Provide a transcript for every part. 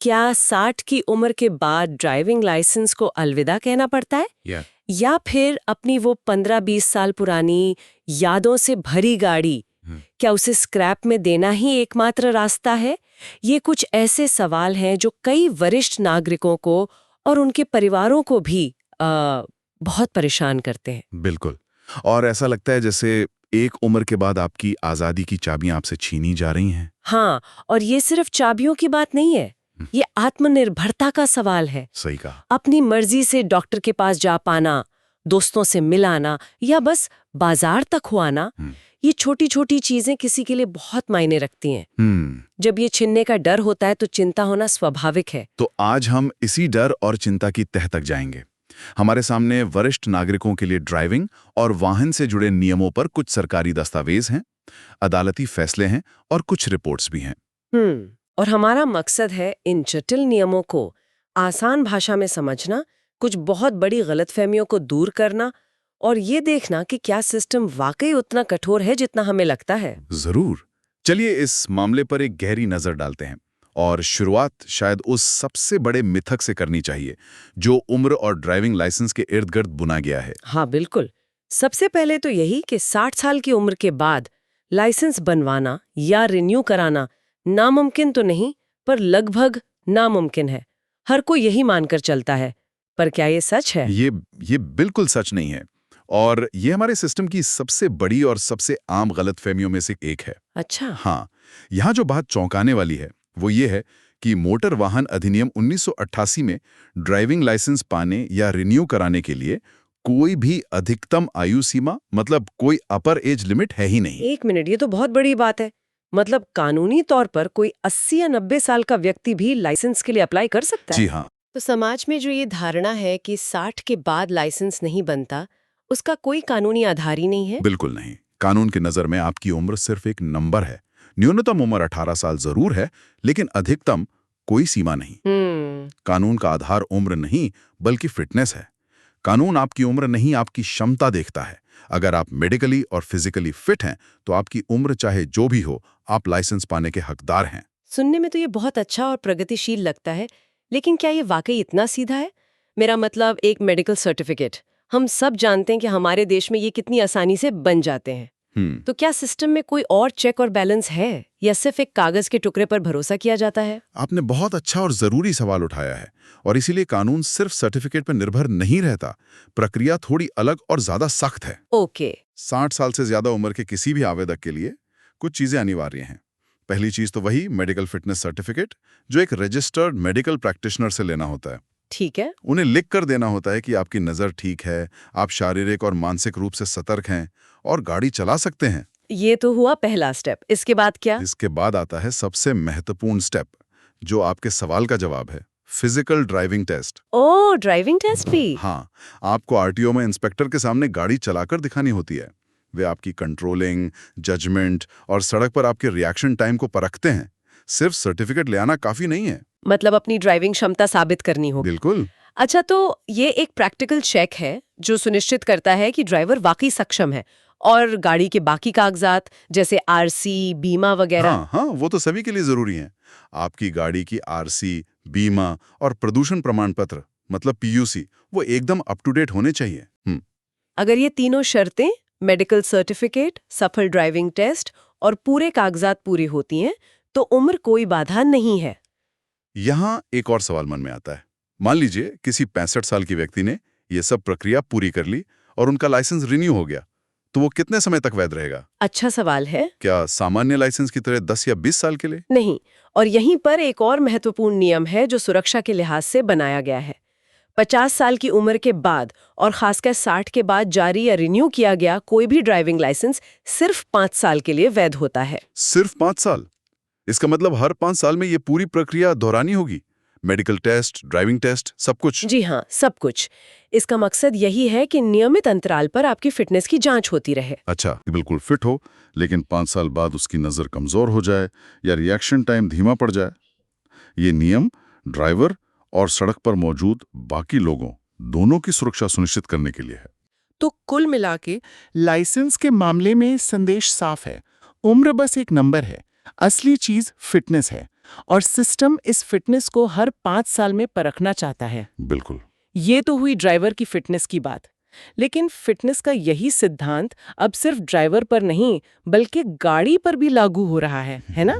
क्या 60 की उम्र के बाद ड्राइविंग लाइसेंस को अलविदा कहना पड़ता है? या फिर अपनी वो 15-20 साल पुरानी यादों से भरी गाड़ी, क्या उसे स्क्रैप में देना ही एकमात्र रास्ता है? ये कुछ ऐसे सवाल हैं जो कई वरिष्ठ नागरिकों को और उनके परिवारों को भी बहुत परेशान करते हैं। बिल्कुल। और ऐसा लगता है जैसे एक उम्र के बाद आपकी आजादी की चाबियां आपसे छीनी जा रही हैं। हाँ, और ये सिर्फ चाबियों की बात नहीं है, ये आत्मनिर्भरता का सवाल है। सही कहा। अपनी मर्जी से डॉक्टर के पास जा पाना, दोस्तों से मिलाना या बस बाजार तक हो आना, ये छोटी छोटी चीजें किसी के लिए बहुत मायने रखती हैं। जब ये छिनने का डर होता है तो चिंता होना स्वाभाविक है। तो आज हम इसी डर और चिंता की तह तक जाएंगे। हमारे सामने वरिष्ठ नागरिकों के लिए ड्राइविंग और वाहन से जुड़े नियमों पर कुछ सरकारी दस्तावेज हैं, अदालती फैसले हैं और कुछ रिपोर्ट्स भी हैं। और हमारा मकसद है इन जटिल नियमों को आसान भाषा में समझना, कुछ बहुत बड़ी गलतफहमियों को दूर करना और ये देखना कि क्या सिस्टम वाकई उतना कठोर है जितना हमें लगता है। जरूर। चलिए इस मामले पर एक गहरी नजर डालते हैं और शुरुआत शायद उस सबसे बड़े मिथक से करनी चाहिए जो उम्र और ड्राइविंग लाइसेंस के इर्द गिर्द बुना गया है। हाँ बिल्कुल। सबसे पहले तो यही कि 60 साल की उम्र के बाद लाइसेंस बनवाना या रिन्यू कराना नामुमकिन तो नहीं, पर लगभग नामुमकिन है। हर कोई यही मानकर चलता है, पर क्या ये सच है? ये बिल्कुल सच नहीं है और ये हमारे सिस्टम की सबसे बड़ी और सबसे आम गलतफहमियों में से एक है। अच्छा। हाँ, यहाँ जो बात चौंकाने वाली है वो ये है कि मोटर वाहन अधिनियम 1988 में ड्राइविंग लाइसेंस पाने या रिन्यू कराने के लिए कोई भी अधिकतम आयु सीमा, मतलब कोई अपर एज लिमिट है ही नहीं। एक मिनट, ये तो बहुत बड़ी बात है। मतलब कानूनी तौर पर कोई 80 या 90 साल का व्यक्ति भी लाइसेंस के लिए अप्लाई कर सकता है? जी हाँ। तो समाज में जो ये धारणा है कि 60 के बाद लाइसेंस नहीं बनता, उसका कोई कानूनी आधार ही नहीं है? बिल्कुल नहीं। कानून की नजर में आपकी उम्र सिर्फ एक नंबर है। न्यूनतम उम्र 18 साल जरूर है, लेकिन अधिकतम कोई सीमा नहीं। कानून का आधार उम्र नहीं बल्कि फिटनेस है। कानून आपकी उम्र नहीं, आपकी क्षमता देखता है। अगर आप मेडिकली और फिजिकली फिट हैं तो आपकी उम्र चाहे जो भी हो, आप लाइसेंस पाने के हकदार हैं। सुनने में तो ये बहुत अच्छा और प्रगतिशील लगता है, लेकिन क्या ये वाकई इतना सीधा है? मेरा मतलब एक मेडिकल सर्टिफिकेट, हम सब जानते हैं कि हमारे देश में ये कितनी आसानी से बन जाते हैं। तो क्या सिस्टम में कोई और चेक और बैलेंस है या सिर्फ एक कागज के टुकड़े पर भरोसा किया जाता है? आपने बहुत अच्छा और जरूरी सवाल उठाया है और इसीलिए कानून सिर्फ सर्टिफिकेट पर निर्भर नहीं रहता। प्रक्रिया थोड़ी अलग और ज्यादा सख्त है। ओके। 60 साल से ज्यादा उम्र के किसी भी आवेदक के लिए कुछ चीजें अनिवार्य हैं। पहली चीज तो वही मेडिकल फिटनेस सर्टिफिकेट, जो एक रजिस्टर्ड मेडिकल प्रैक्टिशनर से लेना होता है। ठीक है। उन्हें लिख कर देना होता है कि आपकी नज़र ठीक है, आप शारीरिक और मानसिक रूप से सतर्क हैं और गाड़ी चला सकते हैं। ये तो हुआ पहला स्टेप। इसके बाद क्या? इसके बाद आता है सबसे महत्वपूर्ण स्टेप, जो आपके सवाल का जवाब है, फिजिकल ड्राइविंग टेस्ट। ओह, ड्राइविंग टेस्ट भी? हाँ, आपको आरटीओ में इंस्पेक्टर के सामने गाड़ी चलाकर दिखानी होती है। वे आपकी कंट्रोलिंग, जजमेंट और सड़क पर आपके रिएक्शन टाइम को परखते हैं। सिर्फ सर्टिफिकेट ले आना काफी नहीं है। मतलब अपनी ड्राइविंग क्षमता साबित करनी होगी। बिल्कुल। अच्छा, तो ये एक प्रैक्टिकल चेक है जो सुनिश्चित करता है कि ड्राइवर वाकई सक्षम है, और गाड़ी के बाकी कागजात जैसे आरसी, बीमा वगैरह? हाँ, वो तो सभी के लिए जरूरी हैं। आपकी गाड़ी की आरसी, बीमा और प्रदूषण प्रमाण पत्र, मतलब पीयूसी, वो एकदम अप टू डेट होने चाहिए। अगर ये तीनों शर्तें, मेडिकल सर्टिफिकेट, सफल ड्राइविंग टेस्ट और पूरे कागजात पूरी होती हैं, तो उम्र कोई बाधा नहीं है। यहाँ एक और सवाल मन में आता है। मान लीजिए किसी 65 साल के व्यक्ति ने ये सब प्रक्रिया पूरी कर ली और उनका लाइसेंस रिन्यू हो गया, तो वो कितने समय तक वैध रहेगा? अच्छा सवाल है। क्या सामान्य लाइसेंस की तरह 10 या 20 साल के लिए? नहीं, और यहीं पर एक और महत्वपूर्ण नियम है जो सुरक्षा के लिहाज से बनाया गया है। 50 साल की उम्र के बाद और खासकर 60 के बाद जारी या रिन्यू किया गया कोई भी ड्राइविंग लाइसेंस सिर्फ 5 साल के लिए वैध होता है। सिर्फ 5 साल? इसका मतलब हर 5 साल में ये पूरी प्रक्रिया दोहरानी होगी? मेडिकल टेस्ट, ड्राइविंग टेस्ट, सब कुछ? जी हाँ, सब कुछ। इसका मकसद यही है कि नियमित अंतराल पर आपकी फिटनेस की जांच होती रहे। अच्छा, बिल्कुल फिट हो, लेकिन 5 साल बाद उसकी नज़र कमजोर हो जाए या रिएक्शन टाइम धीमा पड़ जाए। ये नियम ड्राइवर और सड़क पर मौजूद बाकी लोगों दोनों की सुरक्षा सुनिश्चित करने के लिए है। तो कुल मिला के लाइसेंस के मामले में संदेश साफ है। उम्र बस एक नंबर है, असली चीज फिटनेस है। और सिस्टम इस फिटनेस को हर 5 साल में परखना चाहता है। बिल्कुल। ये तो हुई ड्राइवर की फिटनेस की बात। लेकिन फिटनेस का यही सिद्धांत अब सिर्फ ड्राइवर पर नहीं बल्कि गाड़ी पर भी लागू हो रहा है ना?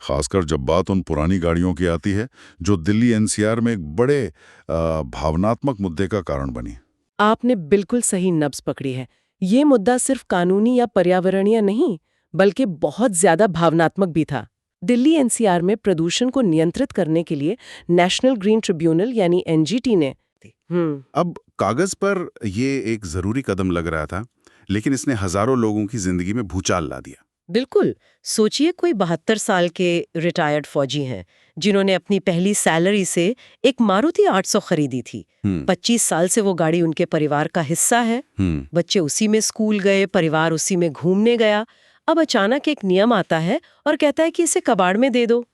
खासकर जब बात उन पुरानी गाड़ियों की आती है जो दिल्ली एनसीआर में एक बड़े भावनात्मक मुद्दे का कारण बनी। आपने बिल्कुल सही नब्ज पकड़ी है। ये मुद्दा सिर्फ कानूनी या पर्यावरणीय नहीं बल्कि बहुत ज्यादा भावनात्मक भी था। दिल्ली एनसीआर में प्रदूषण को नियंत्रित करने के लिए नेशनल ग्रीन ट्रिब्यूनल यानी एनजीटी ने अब कागज पर ये एक जरूरी कदम लग रहा था, लेकिन इसने हजारों लोगों की जिंदगी में भूचाल ला दिया। बिल्कुल। सोचिए कोई 72 साल के रिटायर्ड फौजी हैं जिन्होंने अपनी पहली सैलरी से एक मारुति 800 खरीदी थी। 25 साल से वो गाड़ी उनके परिवार का हिस्सा है। बच्चे उसी में स्कूल गए, परिवार उसी में घूमने गया। अब अचानक एक नियम आता है और कहता है कि इसे कबाड़ में दे दो।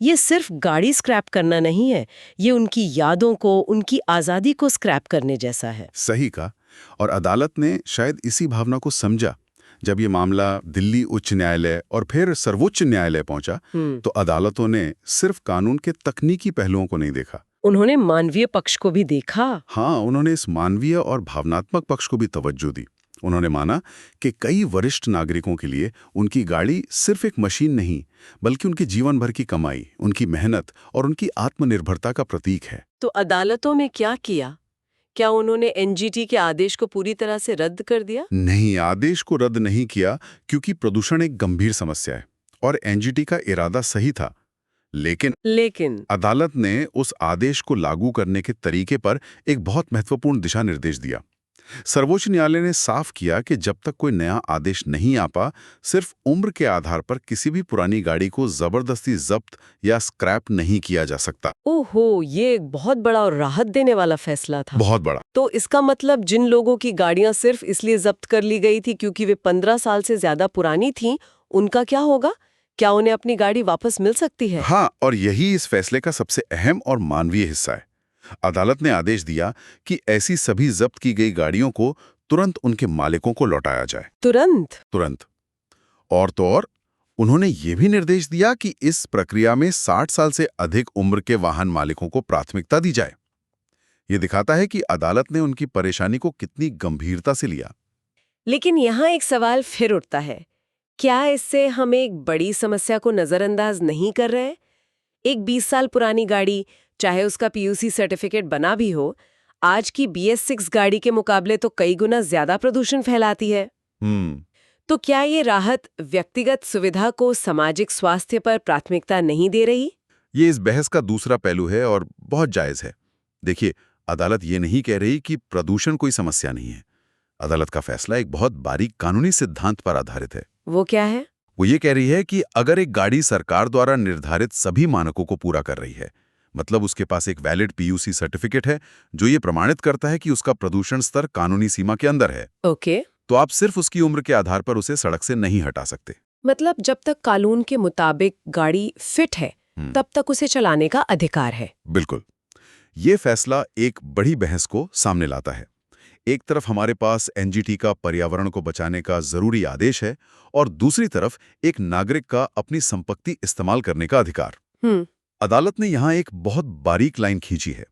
ये सिर्फ गाड़ी स्क्रैप करना नहीं है, ये उनकी यादों को, उनकी आजादी को स्क्रैप करने जैसा है। सही कहा। और अदालत ने शायद इसी भावना को समझा। जब ये मामला दिल्ली उच्च न्यायालय और फिर सर्वोच्च न्यायालय पहुंचा, तो अदालतों ने सिर्फ कानून के तकनीकी पहलुओं को नहीं देखा, उन्होंने मानवीय पक्ष को भी देखा। हाँ, उन्होंने इस मानवीय और भावनात्मक पक्ष को भी तवज्जो दी। उन्होंने माना कि कई वरिष्ठ नागरिकों के लिए उनकी गाड़ी सिर्फ एक मशीन नहीं, बल्कि उनके जीवन भर की कमाई, उनकी मेहनत और उनकी आत्मनिर्भरता का प्रतीक है। तो अदालतों में क्या किया? क्या उन्होंने एनजीटी के आदेश को पूरी तरह से रद्द कर दिया? नहीं, आदेश को रद्द नहीं किया, क्योंकि प्रदूषण एक गंभीर समस्या है और एनजीटी का इरादा सही था। लेकिन अदालत ने उस आदेश को लागू करने के तरीके पर एक बहुत महत्वपूर्ण दिशा निर्देश दिया। सर्वोच्च न्यायालय ने साफ किया कि जब तक कोई नया आदेश नहीं आ पा, सिर्फ उम्र के आधार पर किसी भी पुरानी गाड़ी को जबरदस्ती जब्त या स्क्रैप नहीं किया जा सकता। ओहो, ये एक बहुत बड़ा और राहत देने वाला फैसला था। बहुत बड़ा। तो इसका मतलब जिन लोगों की गाड़ियां सिर्फ इसलिए जब्त कर ली गई थी क्योंकि वे 15 साल से ज्यादा पुरानी थीं, उनका क्या होगा? क्या उन्हें अपनी गाड़ी वापस मिल सकती है? हाँ, और यही इस फैसले का सबसे अहम और मानवीय हिस्सा है। अदालत ने आदेश दिया कि ऐसी सभी जब्त की गई गाड़ियों को तुरंत उनके मालिकों को लौटाया जाए। तुरंत। और तो और उन्होंने ये भी निर्देश दिया कि इस प्रक्रिया में 60 साल से अधिक उम्र के वाहन मालिकों को प्राथमिकता दी जाए। ये दिखाता है कि अदालत ने उनकी परेशानी को कितनी गंभीरता से लिया। लेकिन यहाँ एक सवाल फिर उठता है, क्या इससे हम एक बड़ी समस्या को नजरअंदाज नहीं कर रहे? एक 20 साल पुरानी गाड़ी, चाहे उसका पीयूसी सर्टिफिकेट बना भी हो, आज की BS6 गाड़ी के मुकाबले तो कई गुना ज्यादा प्रदूषण फैलाती है। तो क्या ये राहत व्यक्तिगत सुविधा को सामाजिक स्वास्थ्य पर प्राथमिकता नहीं दे रही? ये इस बहस का दूसरा पहलू है और बहुत जायज है। देखिए, अदालत ये नहीं कह रही कि प्रदूषण कोई समस्या नहीं है। अदालत का फैसला एक बहुत बारीक कानूनी सिद्धांत पर आधारित है। वो क्या है? वो ये कह रही है कि अगर एक गाड़ी सरकार द्वारा निर्धारित सभी मानकों को पूरा कर रही है, मतलब उसके पास एक वैलिड पीयूसी सर्टिफिकेट है जो ये प्रमाणित करता है कि उसका प्रदूषण स्तर कानूनी सीमा के अंदर है, ओके। तो आप सिर्फ उसकी उम्र के आधार पर उसे सड़क से नहीं हटा सकते। मतलब जब तक कानून के मुताबिक गाड़ी फिट है, तब तक उसे चलाने का अधिकार है। बिल्कुल। ये फैसला एक बड़ी बहस को सामने लाता है। एक तरफ हमारे पास एनजीटी का पर्यावरण को बचाने का जरूरी आदेश है और दूसरी तरफ एक नागरिक का अपनी संपत्ति इस्तेमाल करने का अधिकार। अदालत ने यहाँ एक बहुत बारीक लाइन खींची है।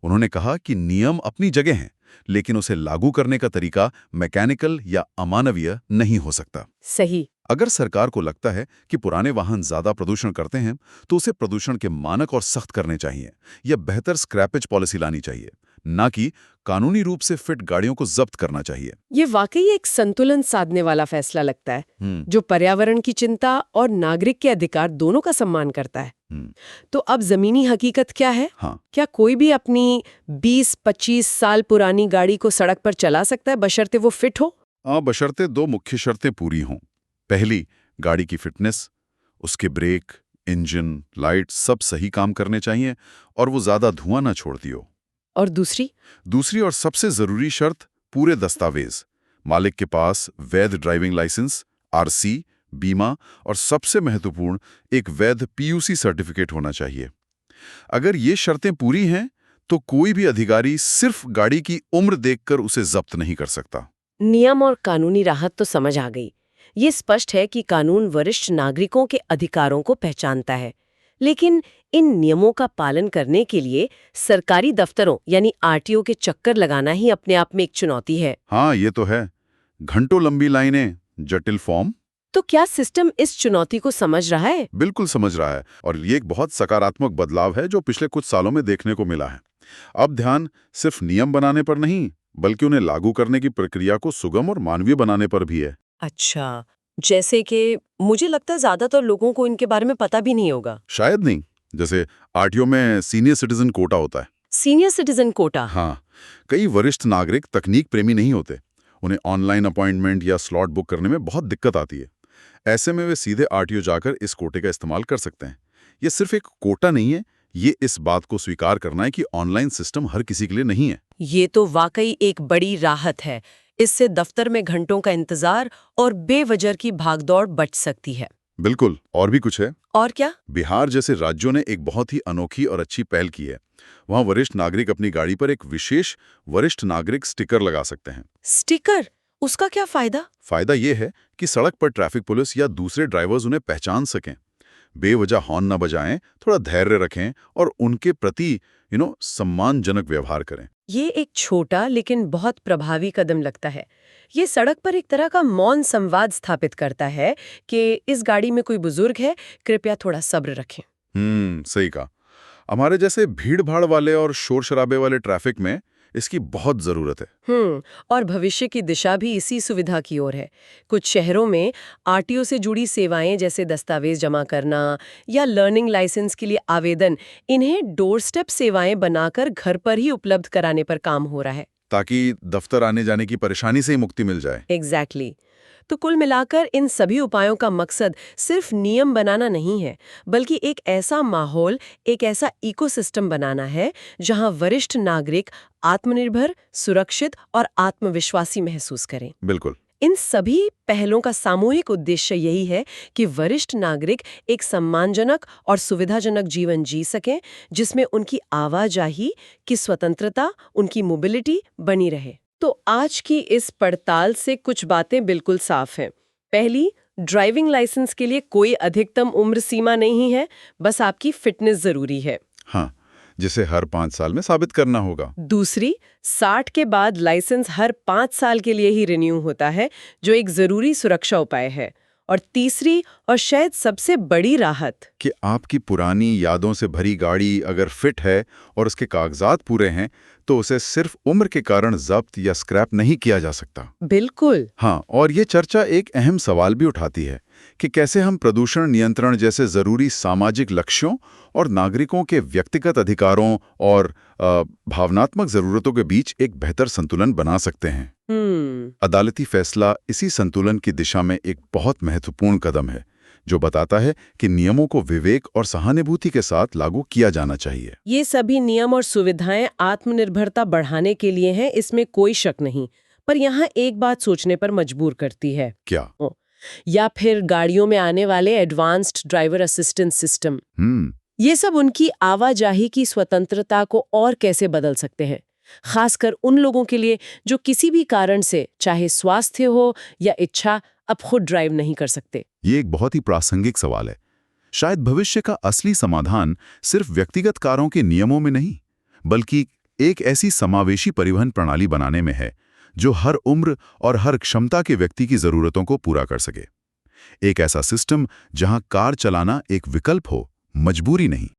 उन्होंने कहा कि नियम अपनी जगह हैं, लेकिन उसे लागू करने का तरीका मैकेनिकल या अमानवीय नहीं हो सकता। सही। अगर सरकार को लगता है कि पुराने वाहन ज्यादा प्रदूषण करते हैं, तो उसे प्रदूषण के मानक और सख्त करने चाहिए या बेहतर स्क्रैपेज पॉलिसी लानी चाहिए, ना कि कानूनी रूप से फिट गाड़ियों को जब्त करना चाहिए। ये वाकई एक संतुलन साधने वाला फैसला लगता है, जो पर्यावरण की चिंता और नागरिक के अधिकार दोनों का सम्मान करता है। तो अब जमीनी हकीकत क्या है? क्या कोई भी अपनी 20-25 साल पुरानी गाड़ी को सड़क पर चला सकता है बशर्ते वो फिट हो? बशर्ते दो मुख्य शर्तें पूरी हों। पहली, गाड़ी की फिटनेस, उसके ब्रेक, इंजन, लाइट सब सही काम करने चाहिए और वो ज्यादा धुआं ना छोड़ती हो। और दूसरी और सबसे जरूरी शर्त, पूरे दस्तावेज। मालिक के पास वैध ड्राइविंग लाइसेंस, आरसी, बीमा और सबसे महत्वपूर्ण एक वैध पीयूसी सर्टिफिकेट होना चाहिए। अगर ये शर्तें पूरी हैं, तो कोई भी अधिकारी सिर्फ गाड़ी की उम्र देखकर उसे जब्त नहीं कर सकता। नियम और कानूनी राहत तो समझ आ गई, ये स्पष्ट है कि कानून वरिष्ठ नागरिकों के अधिकारों को पहचानता है, लेकिन इन नियमों का पालन करने के लिए सरकारी दफ्तरों यानी आरटीओ के चक्कर लगाना ही अपने आप में एक चुनौती है। हाँ, ये तो है। घंटों लंबी लाइनें, जटिल फॉर्म। तो क्या सिस्टम इस चुनौती को समझ रहा है? बिल्कुल समझ रहा है, और ये एक बहुत सकारात्मक बदलाव है जो पिछले कुछ सालों में देखने को मिला है। अब ध्यान सिर्फ नियम बनाने पर नहीं, बल्कि उन्हें लागू करने की प्रक्रिया को सुगम और मानवीय बनाने पर भी है। अच्छा, जैसे कि मुझे लगता है ज्यादातर लोगों को इनके बारे में पता भी नहीं होगा। शायद नहीं। जैसे आरटीओ में सीनियर सिटीजन कोटा होता है। Senior citizen quota. हाँ, कई वरिष्ठ नागरिक तकनीक प्रेमी नहीं होते। उन्हें ऑनलाइन अपॉइंटमेंट या स्लॉट बुक करने में बहुत दिक्कत आती है। ऐसे में वे सीधे आरटीओ जाकर इस कोटे का इस्तेमाल कर सकते हैं। ये सिर्फ एक कोटा नहीं है, ये इस बात को स्वीकार करना है कि ऑनलाइन सिस्टम हर किसी के लिए नहीं है। ये तो वाकई एक बड़ी राहत है। इससे दफ्तर में घंटों का इंतजार और बेवजह की भागदौड़ बच सकती है। बिल्कुल। और भी कुछ है। और क्या? बिहार जैसे राज्यों ने एक बहुत ही अनोखी और अच्छी पहल की है। वहाँ वरिष्ठ नागरिक अपनी गाड़ी पर एक विशेष वरिष्ठ नागरिक स्टिकर लगा सकते हैं। स्टिकर? उसका क्या फायदा? फायदा ये है कि सड़क पर ट्रैफिक पुलिस या दूसरे ड्राइवर्स उन्हें पहचान सकें, बेवजह हॉर्न न बजाएं, थोड़ा धैर्य रखें और उनके प्रति सम्मानजनक व्यवहार करें। ये एक छोटा लेकिन बहुत प्रभावी कदम लगता है। ये सड़क पर एक तरह का मौन संवाद स्थापित करता है कि इस गाड़ी में कोई बुजुर्ग है, कृपया थोड़ा सब्र रखें। सही कहा। हमारे जैसे भीड़-भाड़ वाले और शोर-शराबे वाले ट्रैफिक में इसकी बहुत जरूरत है। और भविष्य की दिशा भी इसी सुविधा की ओर है। कुछ शहरों में आरटीओ से जुड़ी सेवाएं जैसे दस्तावेज जमा करना या लर्निंग लाइसेंस के लिए आवेदन, इन्हें डोर स्टेप सेवाएं बनाकर घर पर ही उपलब्ध कराने पर काम हो रहा है, ताकि दफ्तर आने जाने की परेशानी से ही मुक्ति मिल जाए। एग्जैक्टली। तो कुल मिलाकर इन सभी उपायों का मकसद सिर्फ नियम बनाना नहीं है, बल्कि एक ऐसा माहौल, एक ऐसा इकोसिस्टम बनाना है जहां वरिष्ठ नागरिक आत्मनिर्भर, सुरक्षित और आत्मविश्वासी महसूस करें। बिल्कुल। इन सभी पहलों का सामूहिक उद्देश्य यही है कि वरिष्ठ नागरिक एक सम्मानजनक और सुविधाजनक जीवन जी सकें, जिसमें उनकी आवाजाही की स्वतंत्रता, उनकी मोबिलिटी बनी रहे। तो आज की इस पड़ताल से कुछ बातें बिल्कुल साफ हैं। पहली, ड्राइविंग लाइसेंस के लिए कोई अधिकतम उम्र सीमा नहीं है, बस आपकी फिटनेस जरूरी है। हाँ, जिसे हर 5 साल में साबित करना होगा। दूसरी, 60 के बाद लाइसेंस हर 5 साल के लिए ही रिन्यू होता है, जो एक जरूरी सुरक्षा उपाय है। और तीसरी और शायद सबसे बड़ी राहत, कि आपकी पुरानी यादों से भरी गाड़ी अगर फिट है और उसके कागजात पूरे हैं, तो उसे सिर्फ उम्र के कारण जब्त या स्क्रैप नहीं किया जा सकता। बिल्कुल। हाँ, और ये चर्चा एक अहम सवाल भी उठाती है कि कैसे हम प्रदूषण नियंत्रण जैसे जरूरी सामाजिक लक्ष्यों और नागरिकों के व्यक्तिगत अधिकारों और भावनात्मक जरूरतों के बीच एक बेहतर संतुलन बना सकते हैं। अदालती फैसला इसी संतुलन की दिशा में एक बहुत महत्वपूर्ण कदम है, जो बताता है कि नियमों को विवेक और सहानुभूति के साथ लागू किया जाना चाहिए। ये सभी नियम और सुविधाएं आत्मनिर्भरता बढ़ाने के लिए हैं, इसमें कोई शक नहीं। पर यहाँ एक बात सोचने पर मजबूर करती है। क्या? या फिर गाड़ियों में आने वाले एडवांस्ड ड्राइवर असिस्टेंस सिस्टम, ये सब उनकी आवाजाही की स्वतंत्रता को और कैसे बदल सकते हैं, खासकर उन लोगों के लिए जो किसी भी कारण से, चाहे स्वास्थ्य हो या इच्छा, अब खुद ड्राइव नहीं कर सकते। ये एक बहुत ही प्रासंगिक सवाल है। शायद भविष्य का असली समाधान सिर्फ व्यक्तिगत कारों के नियमों में नहीं, बल्कि एक ऐसी समावेशी परिवहन प्रणाली बनाने में है जो हर उम्र और हर क्षमता के व्यक्ति की जरूरतों को पूरा कर सके। एक ऐसा सिस्टम जहां कार चलाना एक विकल्प हो, मजबूरी नहीं।